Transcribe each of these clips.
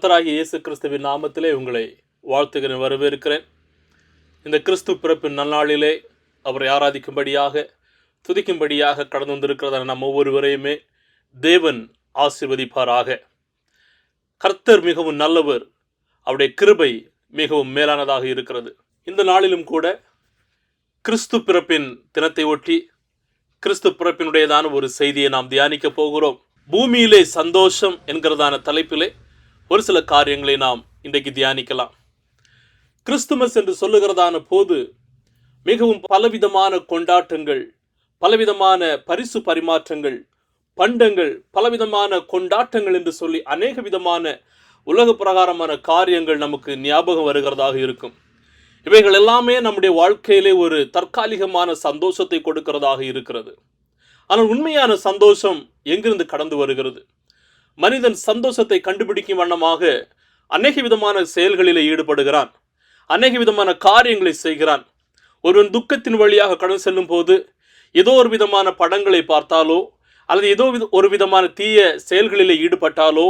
கர்த்தராகிய இயேசு கிறிஸ்துவின் நாமத்திலே உங்களை வாழ்த்துகிறேன், வரவேற்கிறேன். இந்த கிறிஸ்து பிறப்பின் நன்னாளிலே அவரை ஆராதிக்கும்படியாக, துதிக்கும்படியாக கடந்து வந்திருக்கிறதான நம் ஒவ்வொருவரையுமே தேவன் ஆசீர்வதிப்பாராக. கர்த்தர் மிகவும் நல்லவர், அவருடைய கிருபை மிகவும் மேலானதாக இருக்கிறது. இந்த நாளிலும் கூட கிறிஸ்து பிறப்பின் தினத்தை ஒட்டி கிறிஸ்து பிறப்பினுடையதான ஒரு செய்தியை நாம் தியானிக்க போகிறோம். பூமியிலே சந்தோஷம் என்கிறதான தலைப்பிலே ஒரு சில காரியங்களை நாம் இன்றைக்கு தியானிக்கலாம். கிறிஸ்துமஸ் என்று சொல்லுகிறதான போது மிகவும் பலவிதமான கொண்டாட்டங்கள், பலவிதமான பரிசு பரிமாற்றங்கள், பண்டங்கள், பலவிதமான கொண்டாட்டங்கள் என்று சொல்லி அநேக விதமான உலக பிரகாரமான காரியங்கள் நமக்கு ஞாபகம் வருகிறதாக இருக்கும். இவைகள் எல்லாமே நம்முடைய வாழ்க்கையிலே ஒரு தற்காலிகமான சந்தோஷத்தை கொடுக்கிறதாக இருக்கிறது. ஆனால் உண்மையான சந்தோஷம் எங்கிருந்து கடந்து வருகிறது? மனிதன் சந்தோஷத்தை கண்டுபிடிக்கும் வண்ணமாக அநேக விதமான செயல்களில் ஈடுபடுகிறான், அநேக விதமான காரியங்களை செய்கிறான். ஒருவன் துக்கத்தின் வழியாக கடந்து செல்லும் போது ஏதோ ஒரு விதமான படங்களை பார்த்தாலோ, அல்லது ஏதோ ஒரு விதமான தீய செயல்களில் ஈடுபட்டாலோ,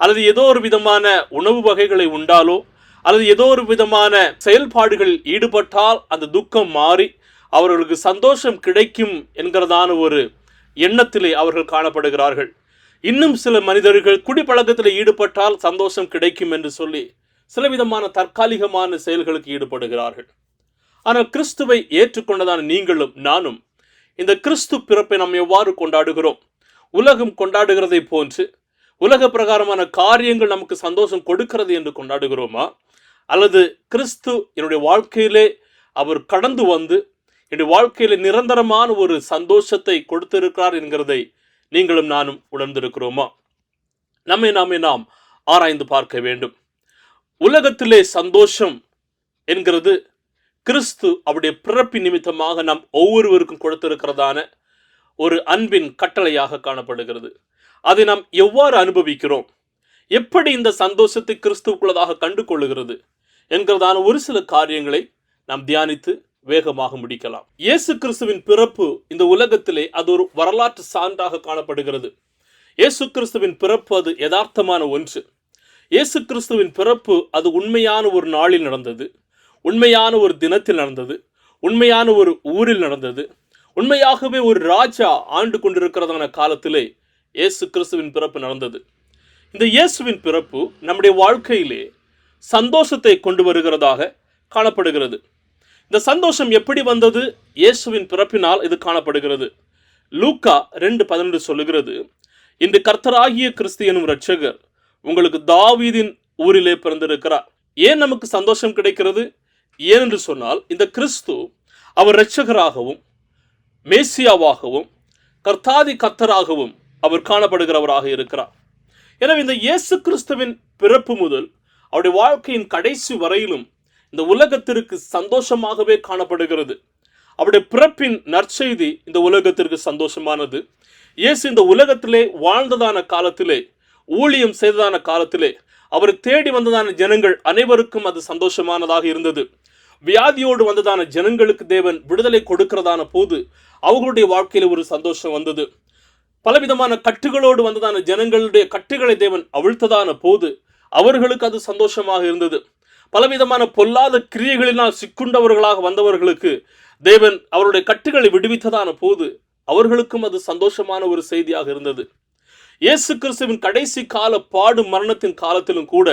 அல்லது ஏதோ ஒரு விதமான உணவு வகைகளை உண்டாலோ, அல்லது ஏதோ ஒரு விதமான செயல்பாடுகளில் ஈடுபட்டால் அந்த துக்கம் மாறி அவர்களுக்கு சந்தோஷம் கிடைக்கும் என்கிறதான ஒரு எண்ணத்திலே அவர்கள் காணப்படுகிறார்கள். இன்னும் சில மனிதர்கள் குடிப்பழக்கத்தில் ஈடுபட்டால் சந்தோஷம் கிடைக்கும் என்று சொல்லி சில விதமான தற்காலிகமான செயல்களுக்கு ஈடுபடுகிறார்கள். ஆனால் கிறிஸ்துவை ஏற்றுக்கொண்டதான நீங்களும் நானும் இந்த கிறிஸ்து பிறப்பை நாம் எவ்வாறு கொண்டாடுகிறோம்? உலகம் கொண்டாடுகிறதை போன்று உலக பிரகாரமான காரியங்கள் நமக்கு சந்தோஷம் கொடுக்கிறது என்று கொண்டாடுகிறோமா? அல்லது கிறிஸ்து என்னுடைய வாழ்க்கையிலே அவர் கடந்து வந்து என்னுடைய வாழ்க்கையில நிரந்தரமான ஒரு சந்தோஷத்தை கொடுத்திருக்கிறார் என்கிறதை நீங்களும் நானும் உணர்ந்திருக்கிறோமா? நாம் ஆராய்ந்து பார்க்க வேண்டும். உலகத்திலே சந்தோஷம் என்கிறது கிறிஸ்து அவருடைய பிறப்பின் நிமித்தமாக நாம் ஒவ்வொருவருக்கும் கொடுத்திருக்கிறதான ஒரு அன்பின் கட்டளையாக காணப்படுகிறது. அதை நாம் எவ்வாறு அனுபவிக்கிறோம்? எப்படி இந்த சந்தோஷத்தை கிறிஸ்துவுக்குள்ளதாக கண்டு கொள்ளுகிறது என்கிறதான ஒரு சில காரியங்களை நாம் தியானித்து வேகமாக முடிக்கலாம். இயேசு கிறிஸ்துவின் பிறப்பு இந்த உலகத்திலே அது ஒரு வரலாற்று சான்றாக காணப்படுகிறது. இயேசு கிறிஸ்துவின் பிறப்பு அது யதார்த்தமான ஒன்று. இயேசு கிறிஸ்துவின் பிறப்பு அது உண்மையான ஒரு நாளில் நடந்தது, உண்மையான ஒரு தினத்தில் நடந்தது, உண்மையான ஒரு ஊரில் நடந்தது. உண்மையாகவே ஒரு ராஜா ஆண்டு கொண்டிருக்கிறதான காலத்திலே இயேசு கிறிஸ்துவின் பிறப்பு நடந்தது. இந்த இயேசுவின் பிறப்பு நம்முடைய வாழ்க்கையிலே சந்தோஷத்தை கொண்டு வருகிறதாக காணப்படுகிறது. இந்த சந்தோஷம் எப்படி வந்தது? இயேசுவின் பிறப்பினால் இது காணப்படுகிறது. லூக்கா 2:12 சொல்லுகிறது, இன்று கர்த்தராகிய கிறிஸ்து எனும் இரட்சகர் உங்களுக்கு தாவீதின் ஊரிலே பிறந்திருக்கிறார். ஏன் நமக்கு சந்தோஷம் கிடைக்கிறது? ஏனென்று சொன்னால் இந்த கிறிஸ்து அவர் இரட்சகராகவும் மேசியாவாகவும் கர்த்தாதி கர்த்தராகவும் அவர் காணப்படுகிறவராக இருக்கிறார். எனவே இந்த இயேசு கிறிஸ்துவின் பிறப்பு முதல் அவருடைய வாழ்க்கையின் கடைசி வரையிலும் இந்த உலகத்திற்கு சந்தோஷமாகவே காணப்படுகிறது. அவருடைய பிறப்பின் நற்செய்தி இந்த உலகத்திற்கு சந்தோஷமானது. இயேசு இந்த உலகத்திலே வாழ்ந்ததான காலத்திலே, ஊழியம் செய்ததான காலத்திலே, அவரை தேடி வந்ததான ஜனங்கள் அனைவருக்கும் அது சந்தோஷமானதாக இருந்தது. வியாதியோடு வந்ததான ஜனங்களுக்கு தேவன் விடுதலை கொடுக்கிறதான போது அவர்களுடைய வாழ்க்கையில் ஒரு சந்தோஷம் வந்தது. பலவிதமான கட்டுகளோடு வந்ததான ஜனங்களுடைய கட்டுகளை தேவன் அவிழ்த்ததான போது அவர்களுக்கு அது சந்தோஷமாக இருந்தது. பலவிதமான பொல்லாத கிரியைகளினால் சிக்குண்டவர்களாக வந்தவர்களுக்கு தேவன் அவருடைய கட்டுகளை விடுவித்ததான போது அவர்களுக்கும் அது சந்தோஷமான ஒரு செய்தியாக இருந்தது. இயேசு கிறிஸ்துவின் கடைசி கால பாடு மரணத்தின் காலத்திலும் கூட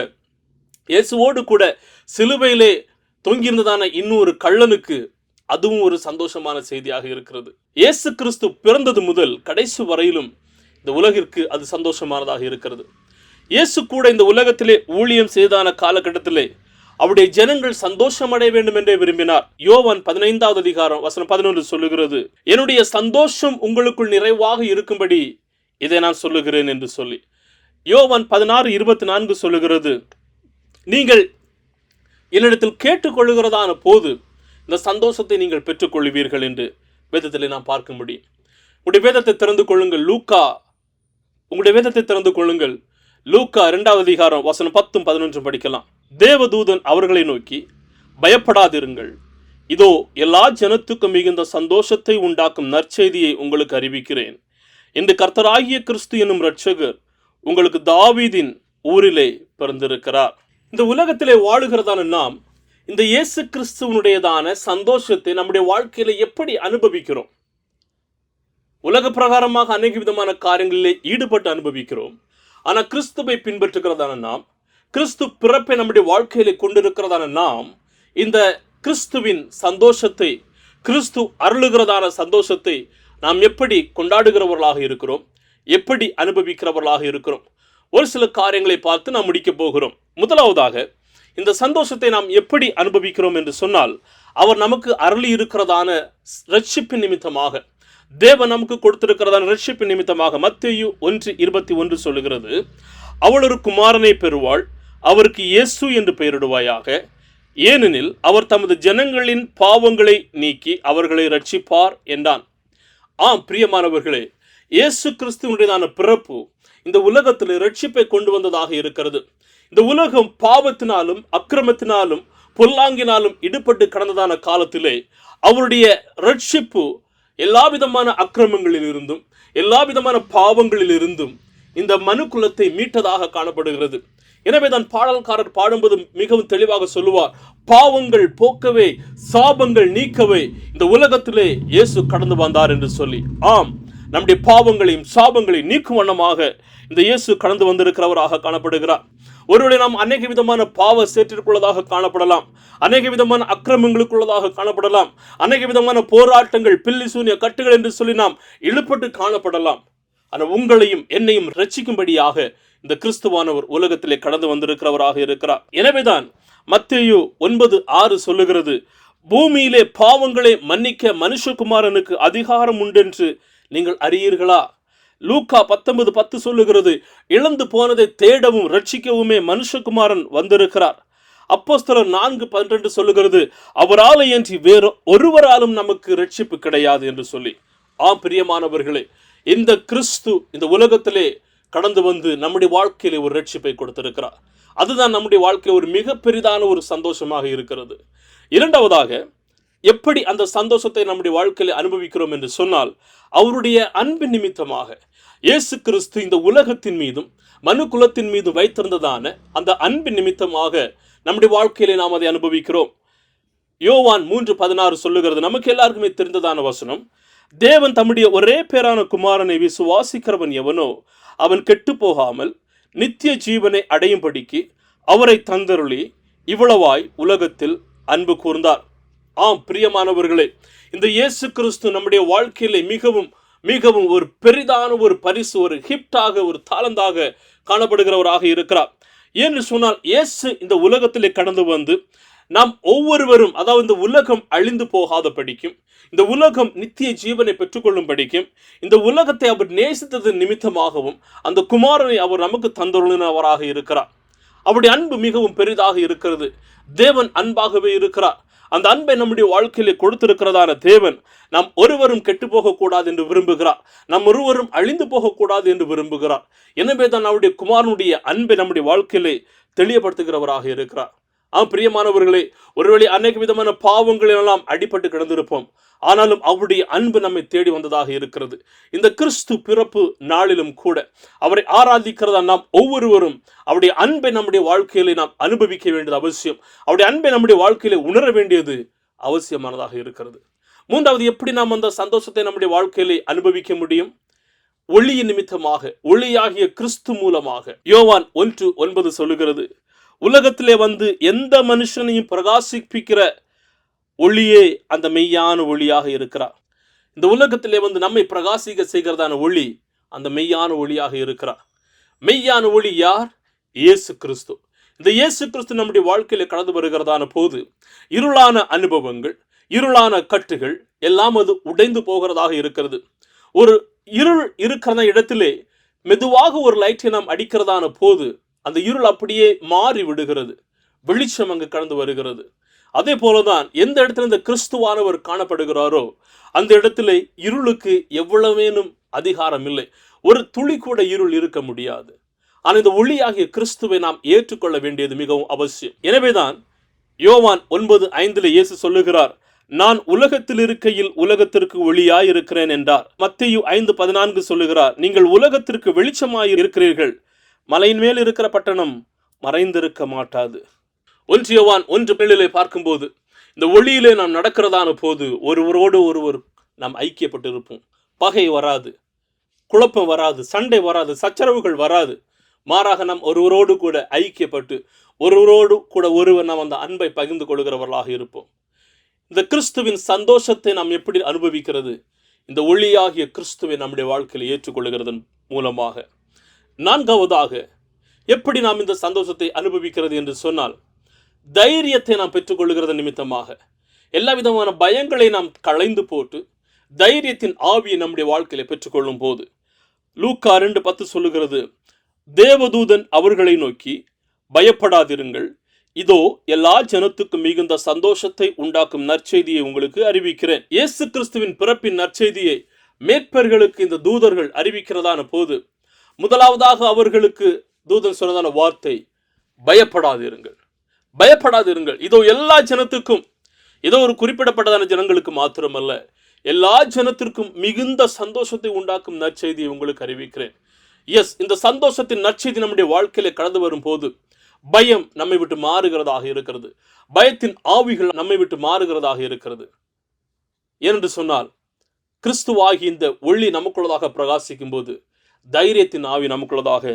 இயேசுவோடு கூட சிலுவையிலே தொங்கியிருந்ததான இன்னொரு கள்ளனுக்கு அதுவும் ஒரு சந்தோஷமான செய்தியாக இருக்கிறது. இயேசு கிறிஸ்து பிறந்தது முதல் கடைசி வரையிலும் இந்த உலகிற்கு அது சந்தோஷமானதாக இருக்கிறது. இயேசு கூட இந்த உலகத்திலே ஊழியம் செய்தான காலகட்டத்திலே அவருடைய ஜனங்கள் சந்தோஷம் அடைய வேண்டும் என்றே விரும்பினார். யோவான் 15:11 சொல்லுகிறது, என்னுடைய சந்தோஷம் உங்களுக்குள் நிறைவாக இருக்கும்படி இதை நான் சொல்லுகிறேன் என்று சொல்லி. யோவான் 16:24 சொல்லுகிறது, நீங்கள் என்னிடத்தில் கேட்டுக்கொள்ளுகிறதான போது இந்த சந்தோஷத்தை நீங்கள் பெற்றுக்கொள்வீர்கள் என்று வேதத்திலே நாம் பார்க்க முடியும். உங்களுடைய வேதத்தை திறந்து கொள்ளுங்கள். உங்களுடைய வேதத்தை திறந்து கொள்ளுங்கள். லூக்கா 2:10-11 படிக்கலாம். தேவதூதன் அவர்களை நோக்கி, பயப்படாதிருங்கள், இதோ எல்லா ஜனத்துக்கும் மிகுந்த சந்தோஷத்தை உண்டாக்கும் நற்செய்தியை உங்களுக்கு அறிவிக்கிறேன். இந்த கர்த்தராகிய கிறிஸ்து என்னும் இரட்சகர் உங்களுக்கு தாவீதின் ஊரிலே பிறந்திருக்கிறார். இந்த உலகத்திலே வாழுகிறதான நாம் இந்த இயேசு கிறிஸ்துவனுடையதான சந்தோஷத்தை நம்முடைய வாழ்க்கையில எப்படி அனுபவிக்கிறோம்? உலக பிரகாரமாக அநேக விதமான காரியங்களிலே ஈடுபட்டு அனுபவிக்கிறோம். ஆனால் கிறிஸ்துவை பின்பற்றுகிறதான நாம், கிறிஸ்து பிறப்பை நம்முடைய வாழ்க்கையிலே கொண்டிருக்கிறதான நாம், இந்த கிறிஸ்துவின் சந்தோஷத்தை, கிறிஸ்து அருளுகிறதான சந்தோஷத்தை நாம் எப்படி கொண்டாடுகிறவர்களாக இருக்கிறோம், எப்படி அனுபவிக்கிறவர்களாக இருக்கிறோம்? ஒரு சில காரியங்களை பார்த்து நாம் முடிக்க போகிறோம். முதலாவதாக, இந்த சந்தோஷத்தை நாம் எப்படி அனுபவிக்கிறோம் என்று சொன்னால், அவர் நமக்கு அருளி இருக்கிறதான ரட்சிப்பின் நிமித்தமாக, தேவன் நமக்கு கொடுத்திருக்கிறதான ரட்சிப்பின் நிமித்தமாக மத்தேயு 1:21 சொல்லுகிறது, அவள் ஒரு குமாரனை பெறுவாள், அவருக்கு இயேசு என்று பெயரிடுவாயாக, ஏனெனில் அவர் தமது ஜனங்களின் பாவங்களை நீக்கி அவர்களை ரட்சிப்பார் என்றான். ஆம் பிரியமானவர்களே, இயேசு கிறிஸ்துவனுடையதான பிறப்பு இந்த உலகத்தில் ரட்சிப்பை கொண்டு வந்ததாக இருக்கிறது. இந்த உலகம் பாவத்தினாலும் அக்கிரமத்தினாலும் பொல்லாங்கினாலும் இடுபட்டு கடந்ததான காலத்திலே அவருடைய ரட்சிப்பு எல்லா விதமான அக்கிரமங்களில் இருந்தும் எல்லா விதமான பாவங்களில் இருந்தும் இந்த மனு குலத்தை மீட்டதாக காணப்படுகிறது. எனவே தான் பாடல்காரர் பாடும்போது மிகவும் தெளிவாக சொல்லுவார், பாவங்கள் போக்கவே சாபங்கள் நீக்கவே இந்த உலகத்திலே இயேசு கடந்து வந்தார் என்று சொல்லி. ஆம், நம்முடைய பாவங்களையும் சாபங்களையும் நீக்கும் வண்ணமாக இந்த இயேசு கடந்து வந்திருக்கிறவராக காணப்படுகிறார். ஒருவேளை நாம் அநேக விதமான பாவ சேற்றிற்குள்ளதாக காணப்படலாம், அநேக விதமான அக்கிரமங்களுக்குள்ளதாக காணப்படலாம், அநேக விதமான போராட்டங்கள், பில்லி சூனிய கட்டுகள் என்று சொல்லி நாம் இழுப்பட்டு காணப்படலாம். ஆனால் உங்களையும் என்னையும் ரட்சிக்கும்படியாக இந்த கிறிஸ்துவானவர் உலகத்திலே கடந்து வந்திருக்கிறவராக இருக்கிறார். எனவேதான் மத்தேயு 9:6 சொல்லுகிறது, பூமியிலே பாவங்களை மன்னிக்க மனுஷகுமாரனுக்கு அதிகாரம் உண்டென்று நீங்கள் அறியீர்களா? லூக்கா 19:10 சொல்லுகிறது, இழந்து போனதை தேடவும் ரட்சிக்கவுமே மனுஷகுமாரன் வந்திருக்கிறார். அப்போஸ்தலர் 4:12 சொல்லுகிறது, அவரால் அன்றி வேறு ஒருவராலும் நமக்கு ரட்சிப்பு கிடையாது என்று சொல்லி. ஆம் பிரியமானவர்களே, இந்த கிறிஸ்து இந்த உலகத்திலே கடந்து வந்து நம்முடைய வாழ்க்கையிலே ஒரு ரட்சிப்பை கொடுத்திருக்கிறார். அதுதான் நம்முடைய வாழ்க்கையில் ஒரு மிக பெரிதான ஒரு சந்தோஷமாக இருக்கிறது. இரண்டாவதாக, எப்படி அந்த சந்தோஷத்தை நம்முடைய வாழ்க்கையில் அனுபவிக்கிறோம் என்று சொன்னால், அவருடைய அன்பின் நிமித்தமாக இயேசு கிறிஸ்து இந்த உலகத்தின் மீதும் மனு குலத்தின் மீது வைத்திருந்ததான அந்த அன்பின் நிமித்தமாக நம்முடைய வாழ்க்கையிலே நாம் அதை அனுபவிக்கிறோம். யோவான் 3:16 சொல்லுகிறது, நமக்கு எல்லாருக்குமே தெரிந்ததான வசனம், தேவன் தம்முடைய ஒரே பேரான குமாரனை விசுவாசிக்கிறவன் எவனோ அவன் கெட்டு போகாமல் நித்திய ஜீவனை அடையும்படிக்கு அவரை தந்தருளி இவ்வளவாய் உலகத்தில் அன்பு கூர்ந்தார். ஆம் பிரியமானவர்களே, இந்த இயேசு கிறிஸ்து நம்முடைய வாழ்க்கையிலே மிகவும் மிகவும் ஒரு பெரிதான ஒரு பரிசு, ஒரு கிஃப்டாக, ஒரு தாளந்தாக காணப்படுகிறவராக இருக்கிறார். ஏன்னு சொன்னால், இயேசு இந்த உலகத்திலே கடந்து வந்து நாம் ஒவ்வொருவரும், அதாவது இந்த உலகம் அழிந்து போகாத படிக்கும், இந்த உலகம் நித்திய ஜீவனை பெற்றுக்கொள்ளும் படிக்கும், இந்த உலகத்தை அவர் நேசித்தது நிமித்தமாகவும் அந்த குமாரனை அவர் நமக்கு தந்துள்ளவராக இருக்கிறார். அவருடைய அன்பு மிகவும் பெரிதாக இருக்கிறது. தேவன் அன்பாகவே இருக்கிறார். அந்த அன்பை நம்முடைய வாழ்க்கையிலே கொடுத்திருக்கிறதான தேவன் நாம் ஒருவரும் கெட்டு போகக்கூடாது என்று விரும்புகிறார். நாம் ஒருவரும் அழிந்து போகக்கூடாது என்று விரும்புகிறார். எனவே தான் அவருடைய குமாரனுடைய அன்பை நம்முடைய வாழ்க்கையிலே தெளிவுபடுத்துகிறவராக இருக்கிறார். பிரியமானவர்களே, ஒருவேளை அநேக விதமான பாவங்களெல்லாம் அடிபட்டு கிடந்திருப்போம். ஆனாலும் அவருடைய அன்பு நம்மை தேடி வந்ததாக இருக்கிறது. இந்த கிறிஸ்து பிறப்பு நாளிலும் கூட அவரை ஆராதிக்கிறதா நாம் ஒவ்வொருவரும் அவருடைய அன்பை நம்முடைய வாழ்க்கையிலே நாம் அனுபவிக்க வேண்டியது அவசியம். அவருடைய அன்பை நம்முடைய வாழ்க்கையிலே உணர வேண்டியது அவசியமானதாக இருக்கிறது. மூன்றாவது, எப்படி நாம் அந்த சந்தோஷத்தை நம்முடைய வாழ்க்கையிலே அனுபவிக்க முடியும்? ஒளியின் நிமித்தமாக, ஒளியாகிய கிறிஸ்து மூலமாக. யோவான் 1:9 சொல்லுகிறது, உலகத்திலே வந்து எந்த மனுஷனையும் பிரகாசிப்பிக்கிற ஒளியே அந்த மெய்யான ஒளியாக இருக்கிறார். இந்த உலகத்திலே வந்து நம்மை பிரகாசிக்க செய்கிறதான ஒளி அந்த மெய்யான ஒளியாக இருக்கிறார். மெய்யான ஒளி யார்? இயேசு கிறிஸ்து. இந்த இயேசு கிறிஸ்து நம்முடைய வாழ்க்கையில கடந்து வருகிறதான போது இருளான அனுபவங்கள், இருளான கட்டுகள் எல்லாம் அது உடைந்து போகிறதாக இருக்கிறது. ஒரு இருள் இருக்கிற இடத்திலே மெதுவாக ஒரு லைட்டை நாம் அடிக்கிறதான போது அந்த இருள் அப்படியே மாறி விடுகிறது, வெளிச்சம் அங்கு கடந்து வருகிறது. அதே போலதான் எந்த இடத்துல இந்த கிறிஸ்துவானவர் காணப்படுகிறாரோ அந்த இடத்துல இருளுக்கு எவ்வளவேனும் அதிகாரம் இல்லை. ஒரு துளி கூட இருள் இருக்க முடியாது. ஆனால் இந்த ஒளியாகிய கிறிஸ்துவை நாம் ஏற்றுக்கொள்ள வேண்டியது மிகவும் அவசியம். எனவேதான் யோவான் 9:5 இயேசு சொல்லுகிறார், நான் உலகத்தில் இருக்கையில் உலகத்திற்கு ஒளியாய் இருக்கிறேன் என்றார். மத்தேயு 5:14 சொல்லுகிறார், நீங்கள் உலகத்திற்கு வெளிச்சமாய் இருக்கிறீர்கள், மலையின் மேல் இருக்கிற பட்டணம் மறைந்திருக்க மாட்டாது. 1 யோவான் 1:7 பார்க்கும்போது, இந்த ஒளியிலே நாம் நடக்கிறதான போது ஒருவரோடு ஒருவர் நாம் ஐக்கியப்பட்டு இருப்போம். பகை வராது, குழப்பம் வராது, சண்டை வராது, சச்சரவுகள் வராது. மாறாக நாம் ஒருவரோடு கூட ஐக்கியப்பட்டு ஒருவரோடு கூட ஒருவர் நாம் அந்த அன்பை பகிர்ந்து கொள்கிறவர்களாக இருப்போம். இந்த கிறிஸ்துவின் சந்தோஷத்தை நாம் எப்படி அனுபவிக்கிறது? இந்த ஒளியாகிய கிறிஸ்துவை நம்முடைய வாழ்க்கையில் ஏற்றுக்கொள்கிறதன் மூலமாக. 4வதாக எப்படி நாம் இந்த சந்தோஷத்தை அனுபவிக்கிறது என்று சொன்னால், தைரியத்தை நாம் பெற்றுக்கொள்கிறது நிமித்தமாக. எல்லா விதமான பயங்களை நாம் களைந்து போட்டு தைரியத்தின் ஆவியை நம்முடைய வாழ்க்கையில பெற்றுக்கொள்ளும் போது, லூக்கா 2:10 சொல்லுகிறது, தேவதூதன் அவர்களை நோக்கி, பயப்படாதிருங்கள், இதோ எல்லா ஜனத்துக்கும் மிகுந்த சந்தோஷத்தை உண்டாக்கும் நற்செய்தியை உங்களுக்கு அறிவிக்கிறேன். இயேசு கிறிஸ்துவின் பிறப்பின் நற்செய்தியை மேற்பர்களுக்கு இந்த தூதர்கள் அறிவிக்கிறதான போது, முதலாவதாக அவர்களுக்கு தூதன் சொன்னதான வார்த்தை, பயப்படாதிருங்கள், பயப்படாதிருங்கள். இதோ எல்லா ஜனத்துக்கும், இதோ ஒரு குறிப்பிடப்பட்டதான ஜனங்களுக்கு மாத்திரமல்ல, எல்லா ஜனத்திற்கும் மிகுந்த சந்தோஷத்தை உண்டாக்கும் நற்செய்தியை உங்களுக்கு அறிவிக்கிறேன். இந்த சந்தோஷத்தின் நற்செய்தி நம்முடைய வாழ்க்கையில கடந்து வரும் போது பயம் நம்மை விட்டு மாறுகிறதாக இருக்கிறது. பயத்தின் ஆவிகள் நம்மை விட்டு மாறுகிறதாக இருக்கிறது. ஏனென்று சொன்னால், கிறிஸ்துவாகி இந்த ஒளி நமக்குள்ளதாக பிரகாசிக்கும் போது தைரியத்தின் ஆவி நமக்குள்ளதாக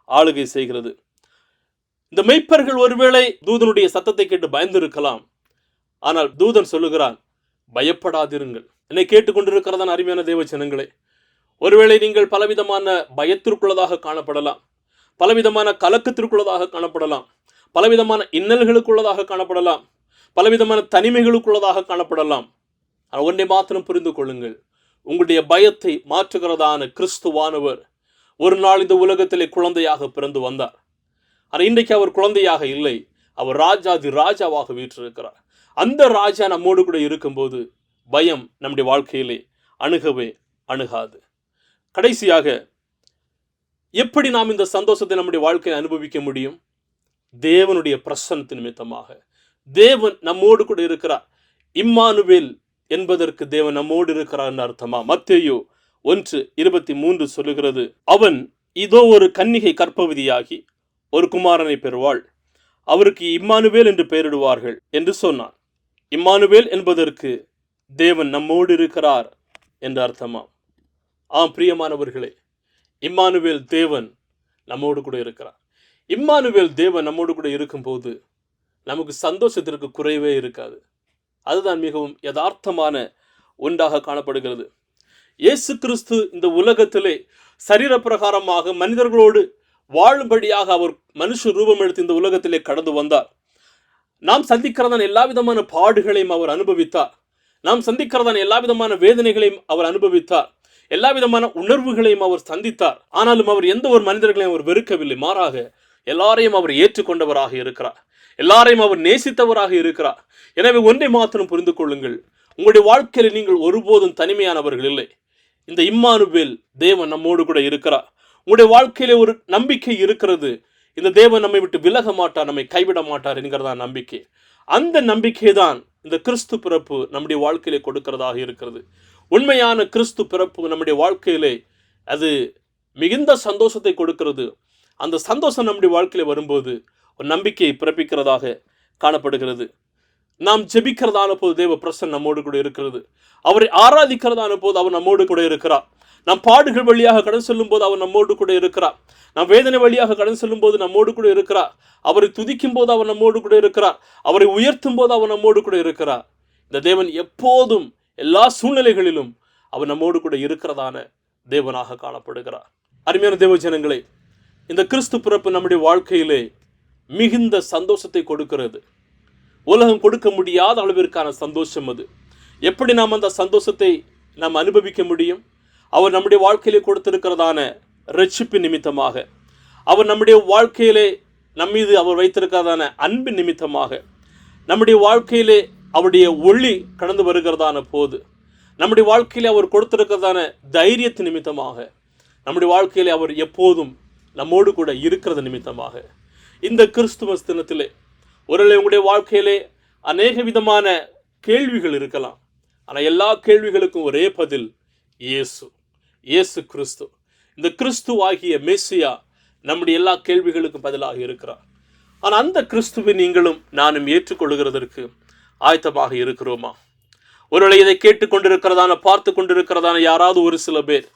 ஆளுகை செய்கிறது. இந்த மெய்ப்பர்கள் ஒருவேளை தூதனுடைய சத்தத்தை கேட்டு பயந்திருக்கலாம். ஆனால் தூதன் சொல்லுகிறான், பயப்படாதிருங்கள். என்னை கேட்டுக்கொண்டிருக்கிறதான அருமையான தேவ ஜனங்களே, ஒருவேளை நீங்கள் பலவிதமான பயத்திற்குள்ளதாக காணப்படலாம், பலவிதமான கலக்கத்திற்குள்ளதாக காணப்படலாம், பலவிதமான இன்னல்களுக்குள்ளதாக காணப்படலாம், பலவிதமான தனிமைகளுக்குள்ளதாக காணப்படலாம். ஆனால் ஒன்றை மாத்திரம் புரிந்து கொள்ளுங்கள், உங்களுடைய பயத்தை மாற்றுகிறதான கிறிஸ்துவானவர் ஒரு நாள் இந்த உலகத்திலே குழந்தையாக பிறந்து வந்தார். ஆனால் இன்றைக்கு அவர் குழந்தையாக இல்லை, அவர் ராஜாதி ராஜாவாக வீற்றிருக்கிறார். அந்த ராஜா நம்மோடு கூட இருக்கும்போது பயம் நம்முடைய வாழ்க்கையிலே அணுகவே அணுகாது. கடைசியாக எப்படி நாம் இந்த சந்தோஷத்தை நம்முடைய வாழ்க்கையை அனுபவிக்க முடியும்? தேவனுடைய பிரசன்னத்தின் நிமித்தமாக. தேவன் நம்மோடு கூட இருக்கிறார். இம்மானுவேல் என்பதற்கு தேவன் நம்மோடு இருக்கிறார் என்று அர்த்தமா? மத்தேயு 1:23 சொல்லுகிறது, அவன் இதோ ஒரு கன்னிகை கர்ப்பவதியாகி ஒரு குமாரனை பெறுவாள், அவருக்கு இம்மானுவேல் என்று பெயரிடுவார்கள் என்று சொன்னான். இம்மானுவேல் என்பதற்கு தேவன் நம்மோடு இருக்கிறார் என்று அர்த்தமா? ஆம் பிரியமானவர்களே, இம்மானுவேல் தேவன் நம்மோடு கூட இருக்கிறார். இம்மானுவேல் தேவன் நம்மோடு கூட இருக்கும்போது நமக்கு சந்தோஷத்திற்கு குறைவே இருக்காது. அதுதான் மிகவும் யதார்த்தமான ஒன்றாக காணப்படுகிறது. இயேசு கிறிஸ்து இந்த உலகத்திலே சரீர பிரகாரமாக மனிதர்களோடு வாழும்படியாக அவர் மனுஷ ரூபம் எடுத்து இந்த உலகத்திலே கடந்து வந்தார். நாம் சந்திக்கிறதான எல்லா விதமான பாடுகளையும் அவர் அனுபவித்தார். நாம் சந்திக்கிறதான எல்லா விதமான வேதனைகளையும் அவர் அனுபவித்தார். எல்லா விதமான உணர்வுகளையும் அவர் சந்தித்தார். ஆனாலும் அவர் எந்த ஒரு மனிதர்களையும் அவர் வெறுக்கவில்லை. மாறாக எல்லாரையும் அவர் ஏற்றுக்கொண்டவராக இருக்கிறார். எல்லாரையும் அவர் நேசித்தவராக இருக்கிறார். எனவே ஒன்றை மாத்திரம் புரிந்து கொள்ளுங்கள், உங்களுடைய வாழ்க்கையில் நீங்கள் ஒருபோதும் தனிமையானவர்கள் இல்லை. இந்த இம்மானுவேல் தேவன் நம்மோடு கூட இருக்கிறார். உங்களுடைய வாழ்க்கையிலே ஒரு நம்பிக்கை இருக்கிறது. இந்த தேவன் நம்மை விட்டு விலக மாட்டார், நம்மை கைவிட மாட்டார் என்கிறதா நம்பிக்கை. அந்த நம்பிக்கை தான் இந்த கிறிஸ்து பிறப்பு நம்முடைய வாழ்க்கையிலே கொடுக்கிறதாக இருக்கிறது. உண்மையான கிறிஸ்து பிறப்பு நம்முடைய வாழ்க்கையிலே அது மிகுந்த சந்தோஷத்தை கொடுக்கிறது. அந்த சந்தோஷம் நம்முடைய வாழ்க்கையில வரும்போது ஒரு நம்பிக்கையை பிறப்பிக்கிறதாக காணப்படுகிறது. நாம் ஜெபிக்கிறதான போது தேவ பிரசன்னம் நம்மோடு கூட இருக்கிறது. அவரை ஆராதிக்கிறதான போது அவர் நம்மோடு கூட இருக்கிறார். நாம் பாடுகள் வழியாக கடந்து செல்லும் போது அவர் நம்மோடு கூட இருக்கிறார். நாம் வேதனை வழியாக கடந்து செல்லும் போது நம்மோடு கூட இருக்கிறார். அவரை துதிக்கும் போது அவர் நம்மோடு கூட இருக்கிறார். அவரை உயர்த்தும் போது அவர் நம்மோடு கூட இருக்கிறார். இந்த தேவன் எப்போதும் எல்லா சூழ்நிலைகளிலும் அவர் நம்மோடு கூட இருக்கிறதான தேவனாக காணப்படுகிறார். அருமையான தேவ ஜனங்களே, இந்த கிறிஸ்து பிறப்பு நம்முடைய வாழ்க்கையிலே மிகுந்த சந்தோஷத்தை கொடுக்கிறது. உலகம் கொடுக்க முடியாத அளவிற்கான சந்தோஷம் அது. எப்படி நாம் அந்த சந்தோஷத்தை நாம் அனுபவிக்க முடியும்? அவர் நம்முடைய வாழ்க்கையிலே கொடுத்திருக்கிறதான ரட்சிப்பின் நிமித்தமாக, அவர் நம்முடைய வாழ்க்கையிலே நம்மீது அவர் வைத்திருக்கிறதான அன்பின் நிமித்தமாக, நம்முடைய வாழ்க்கையிலே அவருடைய ஒளி கடந்து வருகிறதான போது, நம்முடைய வாழ்க்கையிலே அவர் கொடுத்திருக்கிறதான தைரியத்தின் நிமித்தமாக, நம்முடைய வாழ்க்கையிலே அவர் எப்போதும் நம்மோடு கூட இருக்கிறது நிமித்தமாக, இந்த கிறிஸ்துமஸ் தினத்திலே ஒருவேளை உங்களுடைய வாழ்க்கையிலே அநேக விதமான கேள்விகள் இருக்கலாம். ஆனால் எல்லா கேள்விகளுக்கும் ஒரே பதில், இயேசு, இயேசு கிறிஸ்து. இந்த கிறிஸ்து ஆகிய மெசியா நம்முடைய எல்லா கேள்விகளுக்கும் பதிலாக இருக்கிறார். ஆனால் அந்த கிறிஸ்துவை நீங்களும் நானும் ஏற்றுக்கொள்கிறதற்கு ஆயத்தமாக இருக்கிறோமா? ஒருவேளை இதை கேட்டுக்கொண்டிருக்கிறதான, பார்த்து கொண்டிருக்கிறதான யாராவது ஒரு சில பேர்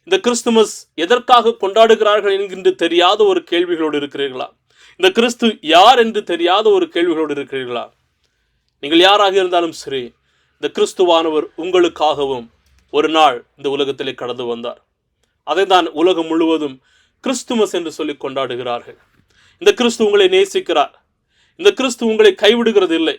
இந்த கிறிஸ்துமஸ் எதற்காக கொண்டாடுகிறார்கள் என்கின்ற தெரியாத ஒரு கேள்விகளோடு இருக்கிறீர்களா? இந்த கிறிஸ்து யார் என்று தெரியாத ஒரு கேள்விகளோடு இருக்கிறீர்களா? நீங்கள் யாராக இருந்தாலும் சரி, இந்த கிறிஸ்துவானவர் உங்களுக்காகவும் ஒரு நாள் இந்த உலகத்திலே கடந்து வந்தார். அதை தான் உலகம் முழுவதும் கிறிஸ்துமஸ் என்று சொல்லி கொண்டாடுகிறார்கள். இந்த கிறிஸ்து உங்களை நேசிக்கிறார். இந்த கிறிஸ்து உங்களை கைவிடுகிறது இல்லை.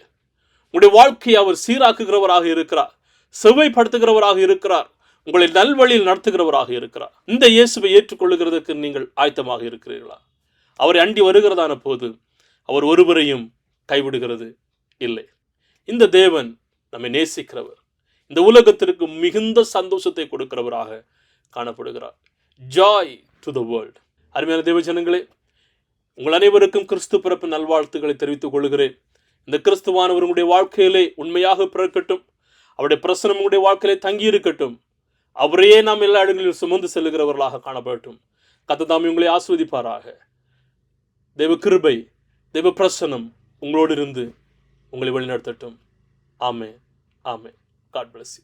உங்களுடைய வாழ்க்கையை அவர் சீராக்குகிறவராக இருக்கிறார், செவ்வைப்படுத்துகிறவராக இருக்கிறார், உங்களை நல்வழியில் நடத்துகிறவராக இருக்கிறார். இந்த இயேசுவை ஏற்றுக்கொள்ளுகிறதுக்கு நீங்கள் ஆயத்தமாக இருக்கிறீர்களா? அவரை அண்டி வருகிறதான போது அவர் ஒருவரையும் கைவிடுகிறது இல்லை. இந்த தேவன் நம்மை நேசிக்கிறவர், இந்த உலகத்திற்கு மிகுந்த சந்தோஷத்தை கொடுக்கிறவராக காணப்படுகிறார். Joy to the world. அருமையான தேவ ஜனங்களே, உங்கள் அனைவருக்கும் கிறிஸ்து பிறப்பு நல்வாழ்த்துக்களை தெரிவித்துக் கொள்கிறேன். இந்த கிறிஸ்துவானவர் உங்களுடைய வாழ்க்கையிலே உண்மையாக பிறக்கட்டும். அவருடைய பிரசனம் உங்களுடைய வாழ்க்கையிலே தங்கி இருக்கட்டும். அவரையே நாம் எல்லா இடங்களிலும் சுமந்து செல்லுகிறவர்களாக காணப்படட்டும். கர்த்தர் தாமே உங்களை ஆசீர்வதிப்பாராக. தேவ கிருபை, தேவ பிரசனம் உங்களோடு இருந்து உங்களை வழிநடத்தட்டும். ஆமென், ஆமென். God bless you.